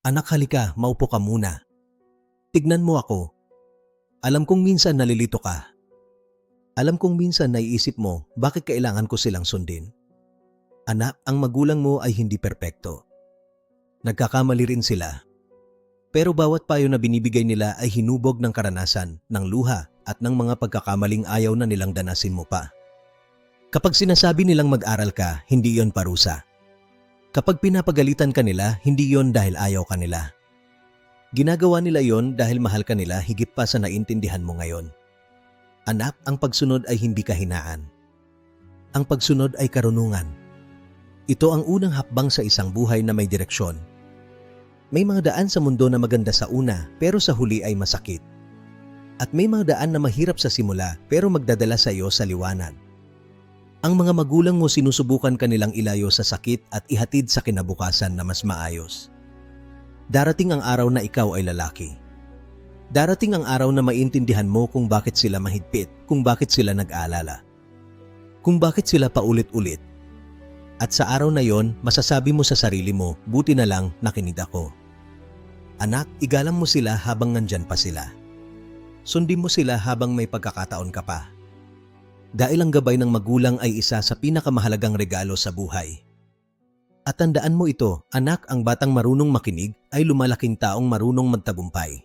Anak, halika, maupo ka muna. Tignan mo ako. Alam kong minsan nalilito ka. Alam kong minsan naiisip mo bakit kailangan ko silang sundin. Anak, ang magulang mo ay hindi perpekto. Nagkakamali rin sila. Pero bawat payo na binibigay nila ay hinubog ng karanasan, ng luha at ng mga pagkakamaling ayaw na nilang danasin mo pa. Kapag sinasabi nilang mag-aral ka, hindi yon parusa. Kapag pinapagalitan ka nila, hindi yon dahil ayaw ka nila. Ginagawa nila yon dahil mahal ka nila higit pa sa naintindihan mo ngayon. Anak, ang pagsunod ay hindi kahinaan. Ang pagsunod ay karunungan. Ito ang unang hakbang sa isang buhay na may direksyon. May mga daan sa mundo na maganda sa una pero sa huli ay masakit. At may mga daan na mahirap sa simula pero magdadala sa iyo sa liwanag. Ang mga magulang mo sinusubukan kanilang ilayo sa sakit at ihatid sa kinabukasan na mas maayos. Darating ang araw na ikaw ay lalaki. Darating ang araw na maintindihan mo kung bakit sila mahigpit, kung bakit sila nag-aalala, kung bakit sila paulit-ulit. At sa araw na yon, masasabi mo sa sarili mo, buti na lang nakinig ako. Anak, igalang mo sila habang nandyan pa sila. Sundin mo sila habang may pagkakataon ka pa. Dahil ang gabay ng magulang ay isa sa pinakamahalagang regalo sa buhay. At tandaan mo ito, anak, ang batang marunong makinig ay lumalaking taong marunong magtagumpay.